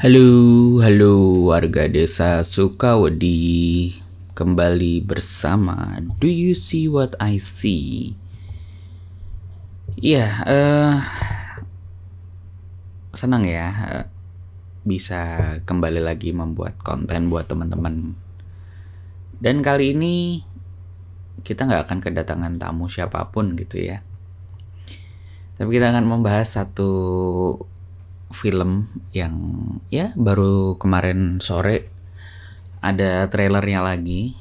Halo, halo warga desa Sukawedi. Kembali bersama Do You See What I See? Iya, senang ya bisa kembali lagi membuat konten buat teman-teman. Dan kali ini kita nggak akan kedatangan tamu siapapun gitu ya. Tapi kita akan membahas satu film yang ya baru kemarin sore ada trailernya lagi.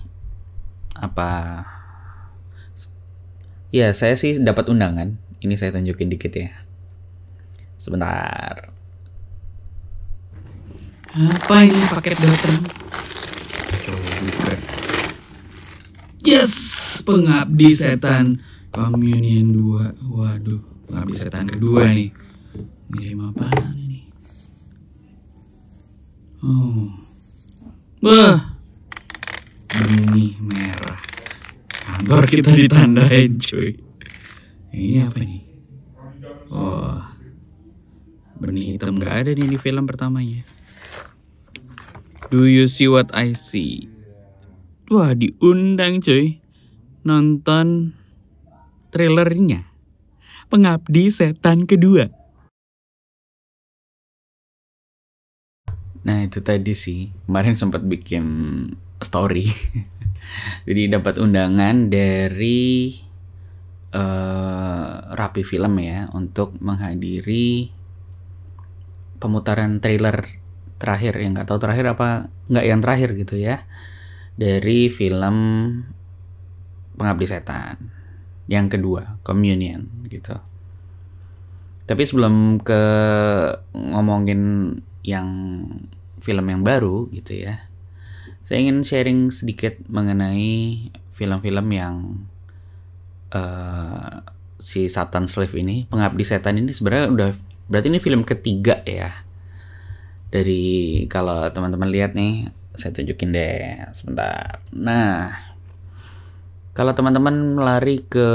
Ya, saya sih dapat undangan. Ini saya tunjukin dikit ya. Sebentar. Apa ini paket datang? Yes, Pengabdi Setan Communion 2. Waduh, Pengabdi Setan kedua nih. Ngirim apaan ini? Oh. Benih merah. Kantor kita ditandain, cuy. Ini apa nih? Oh. Benih hitam gak ada nih di film pertamanya. Do You See What I See? Wah, diundang cuy nonton trailernya Pengabdi Setan kedua. Nah, itu tadi sih. Kemarin sempat bikin story. Jadi dapat undangan dari Rapi Film ya untuk menghadiri pemutaran trailer terakhir, yang nggak tahu terakhir apa nggak yang terakhir gitu ya, dari film Pengabdi Setan yang kedua, Communion gitu. Tapi sebelum ke ngomongin yang film yang baru gitu ya, saya ingin sharing sedikit mengenai film-film yang si Satan Slave ini, Pengabdi Setan ini sebenarnya udah berarti ini film ketiga ya. Dari kalau teman-teman lihat nih, saya tunjukin deh sebentar. Nah, kalau teman-teman lari ke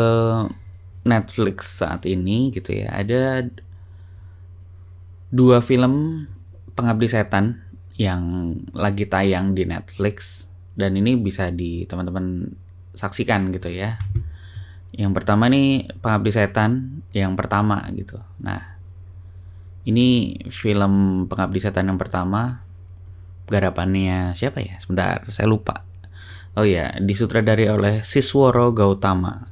Netflix saat ini gitu ya, ada 2 film Pengabdi Setan yang lagi tayang di Netflix, dan ini bisa di teman-teman saksikan gitu ya. Yang pertama nih Pengabdi Setan yang pertama gitu. Nah, ini film Pengabdi Setan yang pertama garapannya siapa ya? Sebentar, saya lupa. Oh ya, disutradari oleh Sisworo Gautama.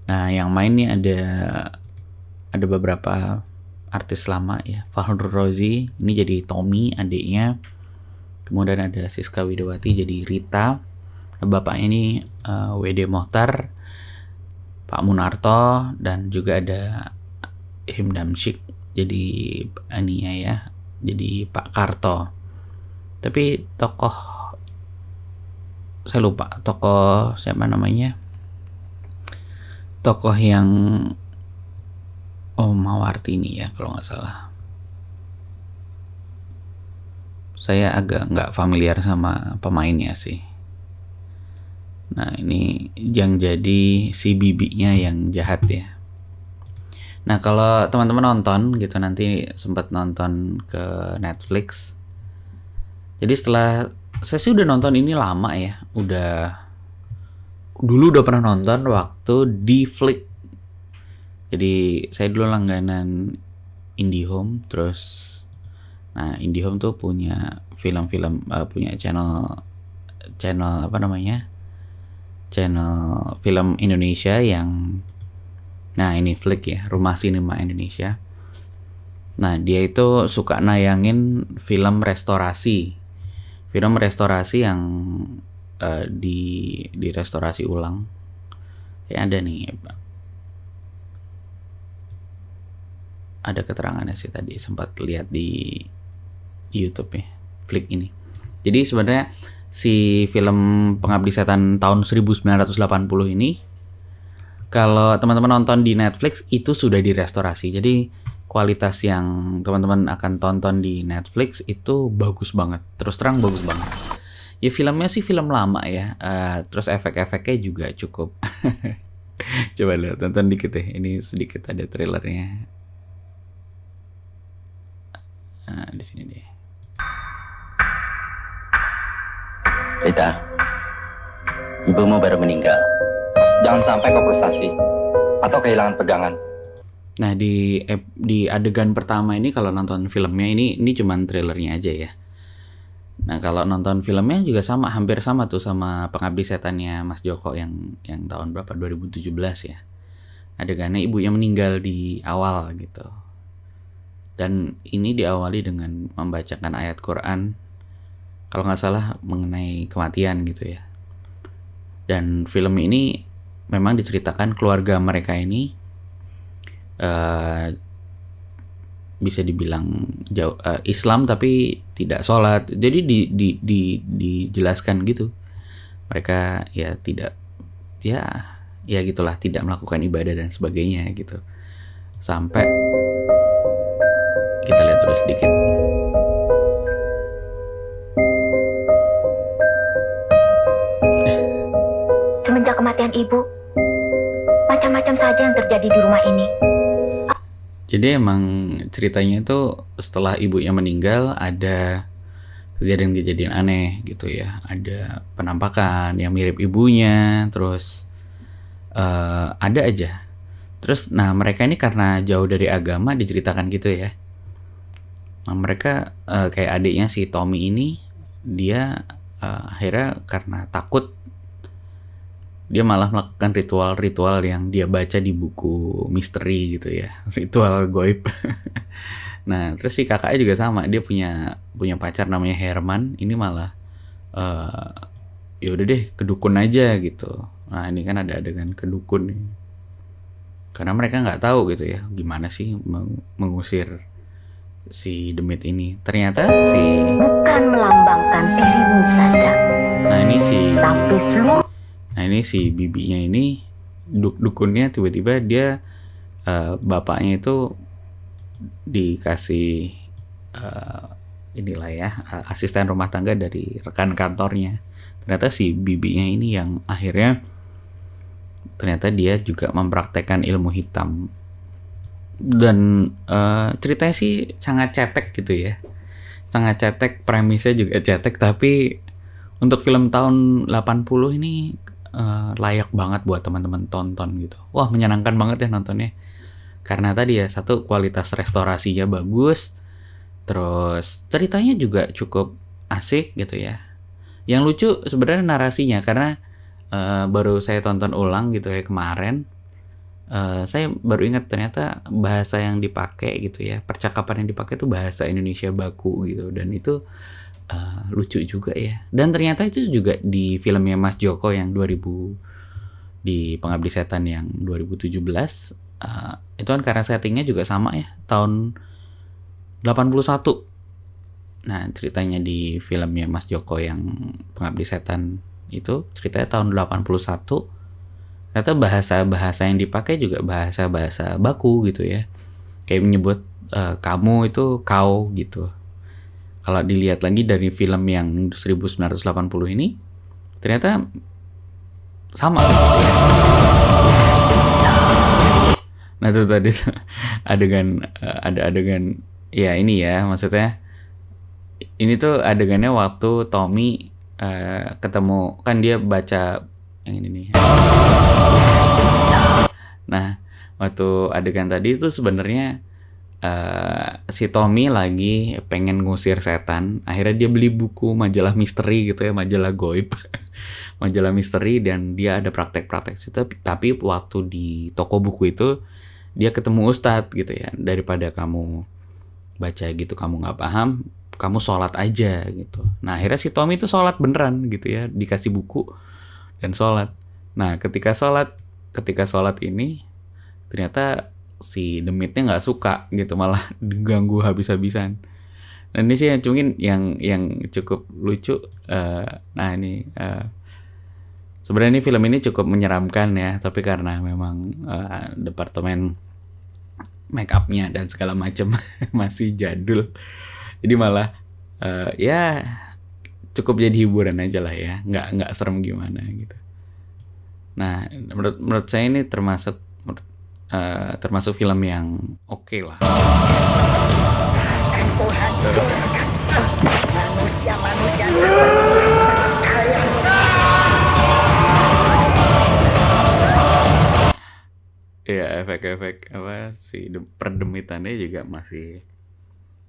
Nah, yang main nih ada beberapa artis lama ya. Fahru Rozi ini jadi Tommy adiknya. Kemudian ada Siska Widowati jadi Rita. Bapaknya ini WD Mohtar, Pak Munarto, dan juga ada Himdamsyik jadi aninya ya, jadi Pak Karto. Tapi tokoh saya lupa tokoh siapa namanya. Tokoh yang Mawartini ya kalau nggak salah. Saya agak nggak familiar sama pemainnya sih. Nah, ini yang jadi si bibinya yang jahat ya. Nah, kalau teman-teman nonton gitu, nanti sempat nonton ke Netflix. Jadi saya sih udah nonton ini lama ya. Dulu udah pernah nonton waktu di Flick. Jadi saya dulu langganan IndiHome, terus nah IndiHome tuh punya film-film, punya channel apa namanya, channel film Indonesia yang, nah ini Flick ya, Rumah Sinema Indonesia. Nah, dia itu suka nayangin film restorasi yang di restorasi ulang. Kayak ada nih, ada keterangannya sih, tadi sempat lihat di YouTube ya, Flick ini. Jadi sebenarnya si film Pengabdi Setan tahun 1980 ini, kalau teman-teman nonton di Netflix itu sudah direstorasi. Jadi kualitas yang teman-teman akan tonton di Netflix itu bagus banget. Terus terang bagus banget. Ya filmnya sih film lama ya. Terus efek-efeknya juga cukup. Coba lihat, tonton dikit deh. Ini sedikit ada trailernya. Nah, di sini deh. Rita, ibumu baru meninggal. Jangan sampai kau frustasi atau kehilangan pegangan. Nah, di adegan pertama ini kalau nonton filmnya ini cuman trailernya aja ya. Nah, kalau nonton filmnya juga sama, hampir sama tuh sama Pengabdi Setannya Mas Joko yang tahun berapa? 2017 ya. Adegannya ibunya meninggal di awal gitu. Dan ini diawali dengan membacakan ayat Quran, kalau nggak salah mengenai kematian gitu ya. Dan film ini memang diceritakan keluarga mereka ini bisa dibilang Islam tapi tidak sholat. Jadi dijelaskan gitu. Mereka ya tidak ya gitulah, tidak melakukan ibadah dan sebagainya gitu. Sampai kita lihat dulu sedikit. Semenjak kematian ibu, macam-macam saja yang terjadi di rumah ini. Jadi emang ceritanya itu setelah ibunya meninggal ada kejadian-kejadian aneh gitu ya. Ada penampakan yang mirip ibunya, terus ada aja. Terus nah mereka ini karena jauh dari agama diceritakan gitu ya. Nah, mereka kayak adiknya si Tommy ini, dia akhirnya karena takut dia malah melakukan ritual-ritual yang dia baca di buku misteri gitu ya, ritual goib. Nah, terus si kakaknya juga sama, dia punya pacar namanya Herman. Ini malah ya udah deh ke dukun aja gitu. Nah, ini kan ada adegan ke dukun nih. Karena mereka nggak tahu gitu ya gimana sih mengusir si demit ini. Ternyata bukan melambangkan dirimu saja. Nah ini si bibinya ini dukunnya tiba-tiba dia bapaknya itu dikasih inilah ya asisten rumah tangga dari rekan kantornya. Ternyata si bibinya ini yang akhirnya ternyata dia juga mempraktekkan ilmu hitam. Dan ceritanya sih sangat cetek gitu ya, sangat cetek, premisnya juga cetek, tapi untuk film tahun 80 ini layak banget buat teman-teman tonton gitu. Wah, menyenangkan banget ya nontonnya, karena tadi ya satu, kualitas restorasinya bagus, terus ceritanya juga cukup asik gitu ya. Yang lucu sebenarnya narasinya, karena baru saya tonton ulang gitu ya kemarin. Saya baru ingat ternyata bahasa yang dipakai gitu ya, percakapan yang dipakai itu bahasa Indonesia baku gitu, dan itu lucu juga ya. Dan ternyata itu juga di filmnya Mas Joko yang 2000, di Pengabdi Setan yang 2017, itu kan karena settingnya juga sama ya, tahun 81. Nah, ceritanya di filmnya Mas Joko yang Pengabdi Setan itu ceritanya tahun 81. Ternyata bahasa-bahasa yang dipakai juga bahasa-bahasa baku gitu ya. Kayak menyebut kamu itu kau gitu. Kalau dilihat lagi dari film yang 1980 ini, ternyata sama gitu ya. Nah itu tadi ada adegan ya ini ya, maksudnya ini tuh adegannya waktu Tommy ketemu, kan dia baca yang ini nih. Nah waktu adegan tadi itu sebenarnya si Tommy lagi pengen ngusir setan. Akhirnya dia beli buku majalah misteri gitu ya, majalah goib. Majalah misteri, dan dia ada praktek-praktek situ. Tapi waktu di toko buku itu dia ketemu ustadz gitu ya. Daripada kamu baca gitu kamu nggak paham, kamu sholat aja gitu. Nah akhirnya si Tommy itu sholat beneran gitu ya, dikasih buku dan sholat. Nah ketika sholat ini ternyata si demitnya nggak suka gitu, malah diganggu habis-habisan. Dan ini sih yang cukup lucu. Nah ini sebenarnya film ini cukup menyeramkan ya, tapi karena memang departemen make upnya dan segala macam masih jadul, jadi malah ya cukup jadi hiburan aja lah ya, nggak serem gimana gitu. Nah menurut saya ini termasuk film yang oke lah. Manusia-manusia kalian ya efek-efek apa si perdemitannya juga masih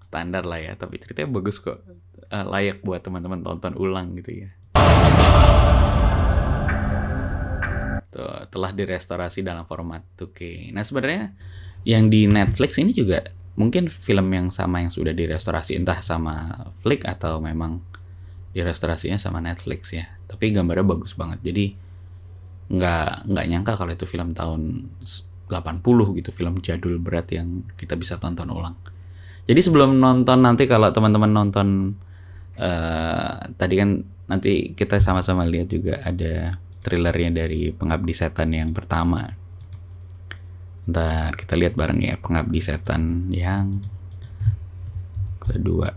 standar lah ya, tapi ceritanya bagus kok. Layak buat teman-teman tonton ulang gitu ya. Tuh, telah direstorasi dalam format 2K. Nah sebenarnya yang di Netflix ini juga mungkin film yang sama yang sudah direstorasi, entah sama Flick atau memang direstorasinya sama Netflix ya. Tapi gambarnya bagus banget. Jadi nggak nyangka kalau itu film tahun 80 gitu, film jadul berat yang kita bisa tonton ulang. Jadi sebelum nonton nanti, kalau teman-teman nonton tadi kan nanti kita sama-sama lihat juga ada trailernya dari Pengabdi Setan yang pertama. Ntar kita lihat bareng ya Pengabdi Setan yang kedua.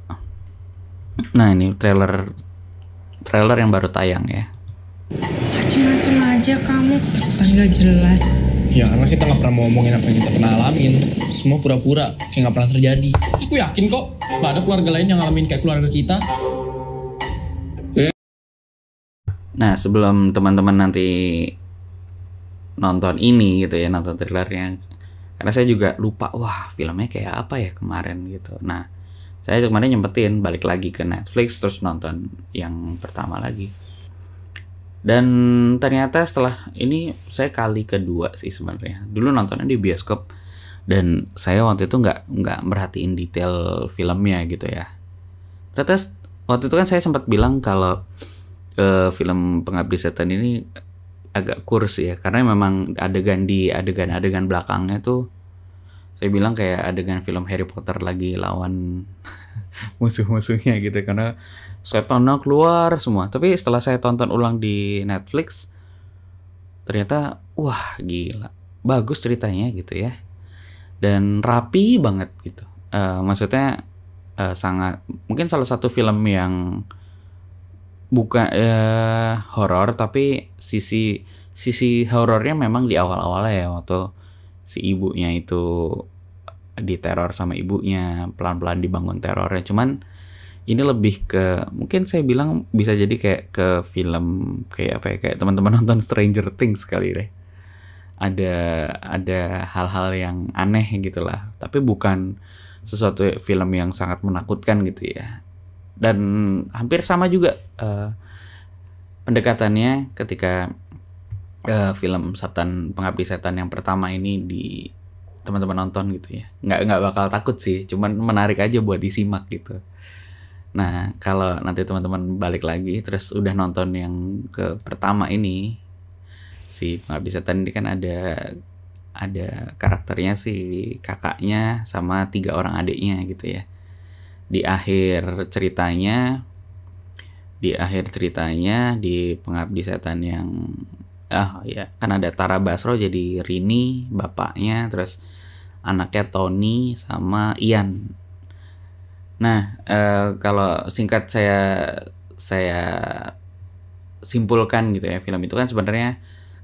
Nah ini trailer yang baru tayang ya. Macem-macem aja kamu, ketakutan gak jelas. Ya karena kita gak pernah mau ngomongin apa yang kita pernah alamin. Semua pura-pura kayak gak pernah terjadi. Aku yakin kok gak ada keluarga lain yang ngalamin kayak keluarga kita. Nah sebelum teman-teman nanti nonton ini gitu ya, nonton trailernya, karena saya juga lupa wah filmnya kayak apa ya kemarin gitu. Nah saya kemarin nyempetin balik lagi ke Netflix terus nonton yang pertama lagi. Dan ternyata setelah ini saya kali kedua sih sebenarnya. Dulu nontonnya di bioskop dan saya waktu itu nggak merhatiin detail filmnya gitu ya. Ternyata waktu itu kan saya sempat bilang kalau film Pengabdi Setan ini agak kurs ya, karena memang adegan belakangnya tuh saya bilang kayak adegan film Harry Potter lagi lawan musuh-musuhnya gitu, karena setannya keluar semua. Tapi setelah saya tonton ulang di Netflix, ternyata wah gila, bagus ceritanya gitu ya, dan rapi banget gitu. Maksudnya sangat mungkin salah satu film yang bukan horor, tapi sisi horornya memang di awal-awalnya ya, waktu si ibunya itu diteror sama ibunya, pelan-pelan dibangun terornya. Cuman ini lebih ke, mungkin saya bilang bisa jadi kayak ke film kayak apa ya, kayak teman-teman nonton Stranger Things kali deh. Ada hal-hal yang aneh gitu lah, tapi bukan sesuatu film yang sangat menakutkan gitu ya. Dan hampir sama juga pendekatannya ketika film Pengabdi Setan yang pertama ini di teman-teman nonton gitu ya. Nggak bakal takut sih, cuman menarik aja buat disimak gitu. Nah kalau nanti teman-teman balik lagi terus udah nonton yang ke pertama ini, si Pengabdi Setan ini kan ada karakternya si kakaknya sama 3 orang adiknya gitu ya. Di akhir ceritanya di Pengabdi Setan yang ya kan ada Tara Basro jadi Rini bapaknya, terus anaknya Tony sama Ian. Nah kalau singkat saya simpulkan gitu ya, film itu kan sebenarnya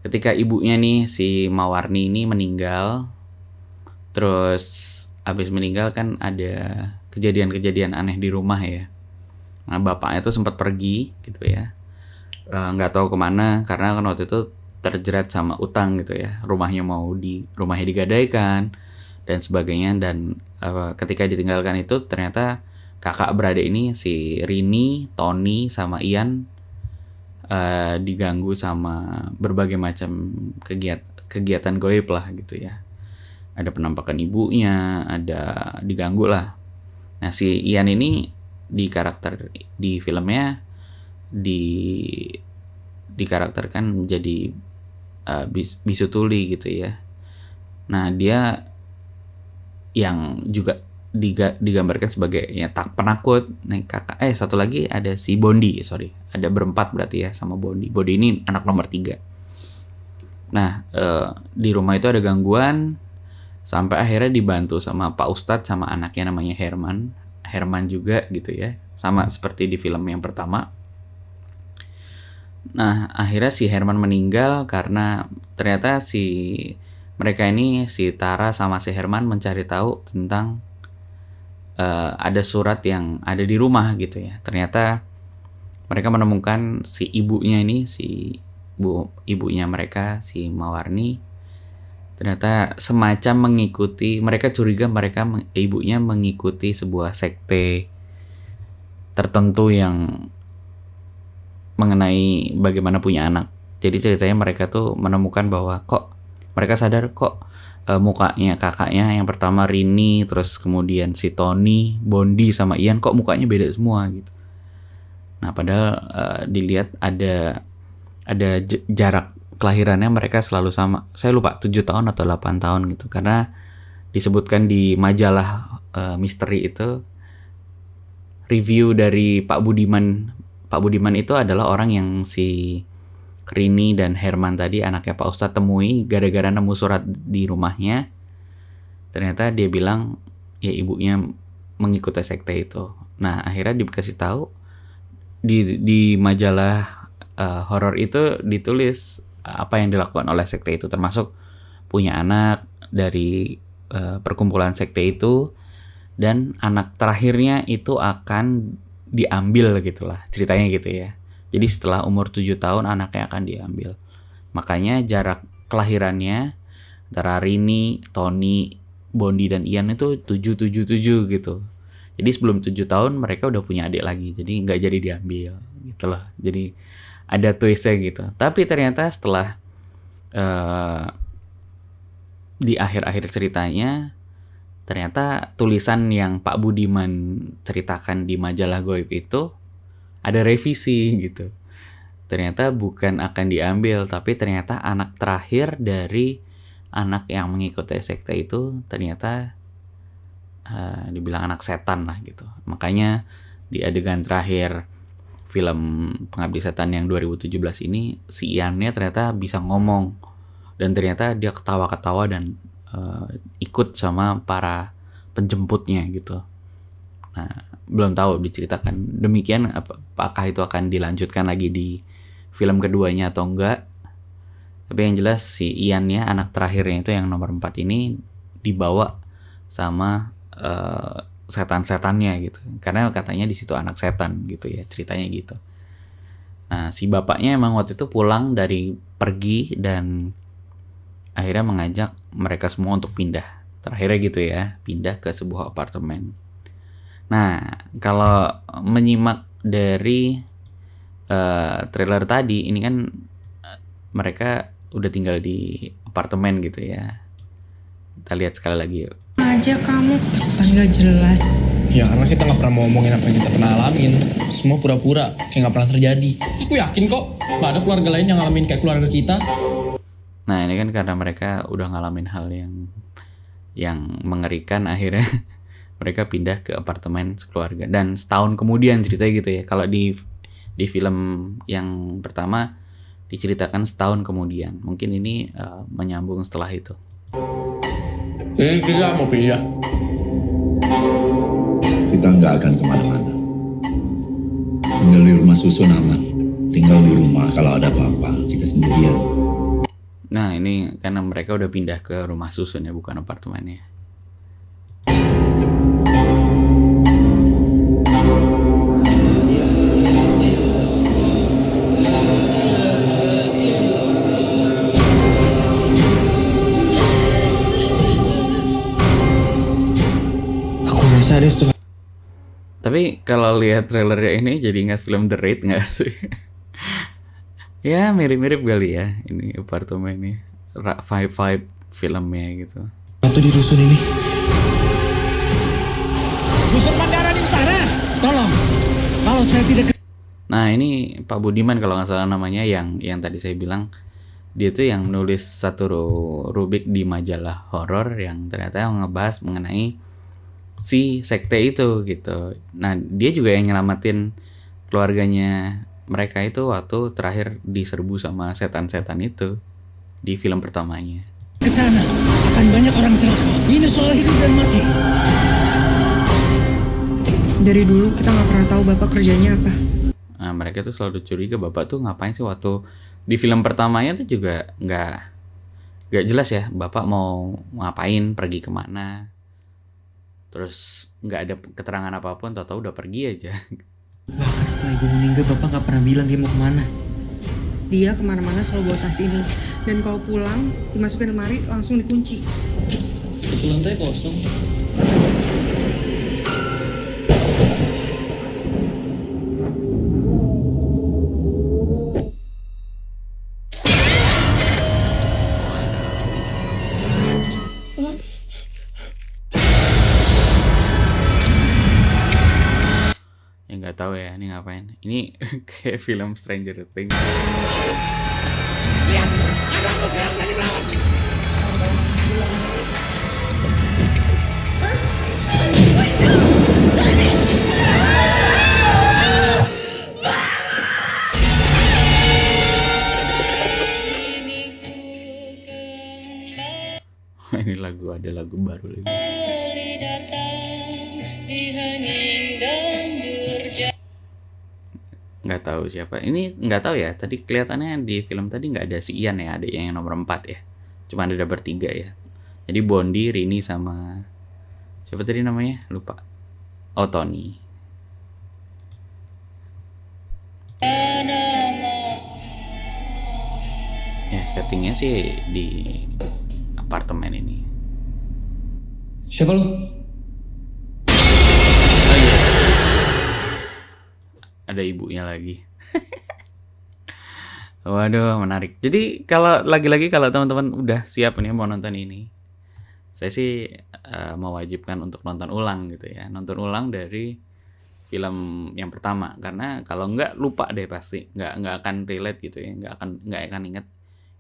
ketika ibunya nih si Mawarni ini meninggal, terus habis meninggal kan ada kejadian-kejadian aneh di rumah ya. Nah bapaknya tuh sempat pergi gitu ya, nggak tahu kemana karena kan waktu itu terjerat sama utang gitu ya, rumahnya digadaikan dan sebagainya. Dan ketika ditinggalkan itu ternyata kakak beradik ini si Rini, Tony sama Ian diganggu sama berbagai macam kegiatan goib lah gitu ya. Ada penampakan ibunya, ada diganggu lah. Nah si Ian ini di filmnya dikarakterkan menjadi bisu tuli gitu ya. Nah dia yang juga digambarkan sebagai ya penakut. Nah kakak satu lagi ada si Bondi, ada berempat berarti ya sama Bondi. Bondi ini anak nomor 3. Nah di rumah itu ada gangguan sampai akhirnya dibantu sama Pak Ustadz sama anaknya namanya Herman juga gitu ya, sama seperti di film yang pertama. Nah akhirnya si Herman meninggal karena ternyata mereka ini si Tara sama si Herman mencari tahu tentang ada surat yang ada di rumah gitu ya. Ternyata mereka menemukan si ibunya ini, ibunya mereka si Mawarni Ternyata semacam mengikuti, mereka curiga ibunya mengikuti sebuah sekte tertentu yang mengenai bagaimana punya anak. Jadi ceritanya mereka tuh menemukan bahwa mereka sadar mukanya kakaknya yang pertama Rini, terus kemudian si Tony, Bondi sama Ian kok mukanya beda semua gitu. Nah padahal dilihat ada jarak kelahirannya mereka selalu sama. Saya lupa 7 tahun atau 8 tahun gitu. Karena disebutkan di majalah misteri itu, review dari Pak Budiman. Pak Budiman itu adalah orang yang si Rini dan Herman tadi, anaknya Pak Ustadz, temui gara-gara nemu surat di rumahnya. Ternyata dia bilang ya ibunya mengikuti sekte itu. Nah akhirnya dikasih tahu di majalah horor itu ditulis apa yang dilakukan oleh sekte itu, termasuk punya anak dari perkumpulan sekte itu, dan anak terakhirnya itu akan diambil gitulah ceritanya gitu ya. Jadi setelah umur 7 tahun anaknya akan diambil. Makanya jarak kelahirannya antara Rini, Tony, Bondi dan Ian itu 777 gitu. Jadi sebelum 7 tahun mereka udah punya adik lagi. Jadi nggak jadi diambil gitu loh. Jadi ada twistnya gitu. Tapi ternyata setelah di akhir-akhir ceritanya, ternyata tulisan yang Pak Budiman ceritakan di majalah goib itu ada revisi gitu. Ternyata bukan akan diambil, tapi ternyata anak terakhir dari anak yang mengikuti sekte itu ternyata dibilang anak setan lah gitu. Makanya di adegan terakhir film Pengabdi Setan yang 2017 ini, si Ian-nya ternyata bisa ngomong. Dan ternyata dia ketawa-ketawa dan ikut sama para penjemputnya gitu. Nah, belum tahu diceritakan demikian apakah itu akan dilanjutkan lagi di film keduanya atau enggak. Tapi yang jelas si Ian-nya, anak terakhirnya itu yang nomor 4 ini dibawa sama setan-setannya gitu. Karena katanya di situ anak setan gitu ya, ceritanya gitu. Nah, si bapaknya emang waktu itu pulang dari pergi dan akhirnya mengajak mereka semua untuk pindah. Terakhirnya gitu ya, pindah ke sebuah apartemen. Nah, kalau menyimak dari trailer tadi, ini kan mereka udah tinggal di apartemen gitu ya. Kita lihat sekali lagi yuk. Aja kamu ketakutan gak jelas. Ya karena kita gak pernah mau ngomongin apa yang kita pernah alamin. Semua pura-pura, kayak gak pernah terjadi. Aku yakin kok gak ada keluarga lain yang ngalamin kayak keluarga kita. Nah ini kan karena mereka udah ngalamin hal yang mengerikan, akhirnya mereka pindah ke apartemen sekeluarga. Dan setahun kemudian ceritanya gitu ya. Kalau di film yang pertama diceritakan setahun kemudian. Mungkin ini menyambung setelah itu. Kita mau pindah. Kita nggak akan kemana-mana. Tinggal di rumah susun aman. Tinggal di rumah, kalau ada apa-apa kita sendirian. Nah ini karena mereka udah pindah ke rumah susun ya, bukan apartemennya. Tapi kalau lihat trailernya ini jadi ingat film The Raid nggak sih? Ya mirip-mirip kali ya ini apartemennya, vibe filmnya gitu. Waktu di rusun ini. Rusun Mandara di utara. Tolong. Kalau saya tidak. Nah ini Pak Budiman kalau nggak salah namanya, yang tadi saya bilang, dia tuh yang nulis satu rubrik di majalah horor yang ternyata ngebahas mengenai si sekte itu gitu. Nah dia juga yang nyelamatin keluarganya mereka itu waktu terakhir diserbu sama setan-setan itu di film pertamanya. Kesana akan banyak orang celaka. Ini soal hidup dan mati. Dari dulu kita nggak pernah tahu bapak kerjanya apa. Nah mereka tuh selalu curiga bapak tuh ngapain sih waktu di film pertamanya tuh juga nggak jelas ya bapak mau ngapain, pergi kemana. Terus nggak ada keterangan apapun, tahu-tahu udah pergi aja. Bahkan setelah ibu meninggal, bapak nggak pernah bilang dia mau kemana. Dia kemana-mana selalu bawa tas ini. Dan kalau pulang, dimasukin lemari, langsung dikunci. Itu lantai kosong. Ya nggak tahu ya ini ngapain. Ini kayak film Stranger Things. Ini ada lagu baru lagi. Nggak tahu siapa. Ini nggak tahu ya. Tadi kelihatannya di film tadi nggak ada si Ian ya, ada yang nomor 4 ya. Cuma ada bertiga ya. Jadi Bondi, Rini sama siapa tadi namanya? Lupa. Oh, Tony. Ya settingnya sih di apartemen ini. Siapa lu? Ada ibunya lagi. Waduh, menarik. Jadi kalau lagi-lagi kalau teman-teman udah siap nih mau nonton ini, saya sih mewajibkan untuk nonton ulang gitu ya. Nonton ulang dari film yang pertama, karena kalau nggak lupa deh pasti, nggak akan relate gitu ya, nggak akan inget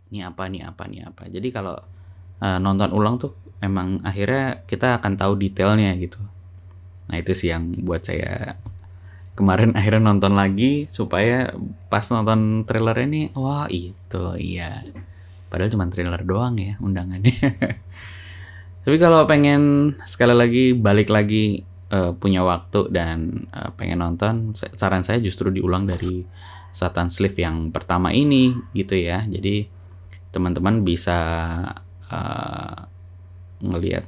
ini apa. Jadi kalau nonton ulang tuh emang akhirnya kita akan tahu detailnya gitu. Nah itu sih yang buat saya kemarin akhirnya nonton lagi supaya pas nonton trailer ini, wah itu iya. Padahal cuma trailer doang ya undangannya. Tapi kalau pengen sekali lagi balik lagi punya waktu dan pengen nonton, saran saya justru diulang dari Satan's Slave yang pertama ini gitu ya. Jadi teman-teman bisa ngelihat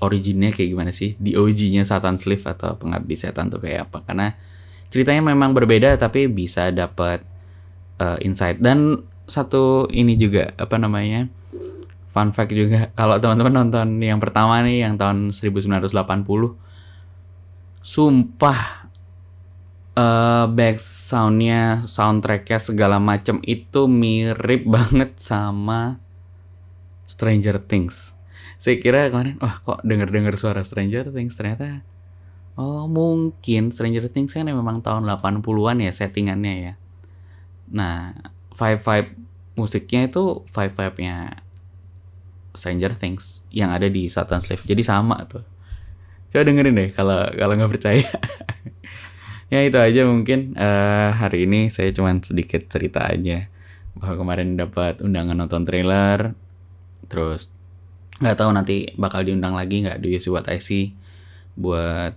originnya kayak gimana sih, di OG-nya Satan's Slave atau Pengabdi Setan tuh kayak apa, karena ceritanya memang berbeda tapi bisa dapat insight. Dan satu ini juga fun fact juga, kalau teman-teman nonton yang pertama nih yang tahun 1980, sumpah back soundnya, soundtracknya segala macam itu mirip banget sama Stranger Things. Saya kira kemarin, wah kok denger suara Stranger Things, ternyata oh mungkin Stranger Things kan memang tahun 80-an ya settingannya ya. Nah, vibe musiknya itu vibe-nya Stranger Things yang ada di Satan's Slave. Jadi sama tuh. Coba dengerin deh kalau nggak percaya. Ya itu aja mungkin hari ini saya cuman sedikit cerita aja bahwa kemarin dapat undangan nonton trailer, terus nggak tahu nanti bakal diundang lagi nggak di UC What I See buat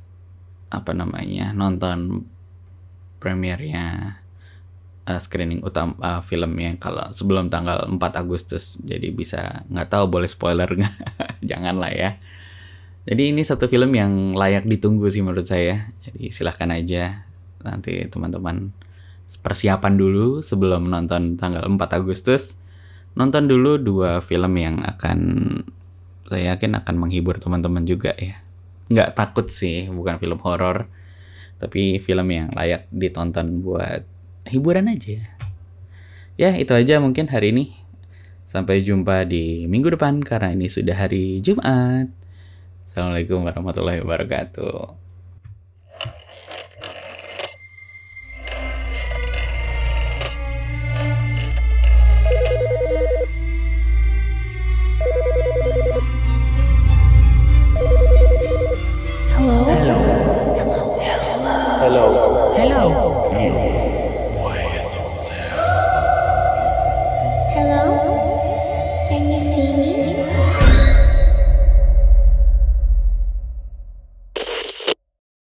nonton premiernya screening utama filmnya kalau sebelum tanggal 4 Agustus. Jadi bisa, nggak tahu boleh spoiler nggak. Janganlah ya. Jadi ini satu film yang layak ditunggu sih menurut saya. Jadi silahkan aja nanti teman-teman persiapan dulu sebelum nonton tanggal 4 Agustus. Nonton dulu 2 film yang saya yakin akan menghibur teman-teman juga ya. Nggak takut sih, bukan film horor, tapi film yang layak ditonton buat hiburan aja. Ya itu aja mungkin hari ini. Sampai jumpa di minggu depan karena ini sudah hari Jumat. Assalamualaikum warahmatullahi wabarakatuh. Hello? Can you see me?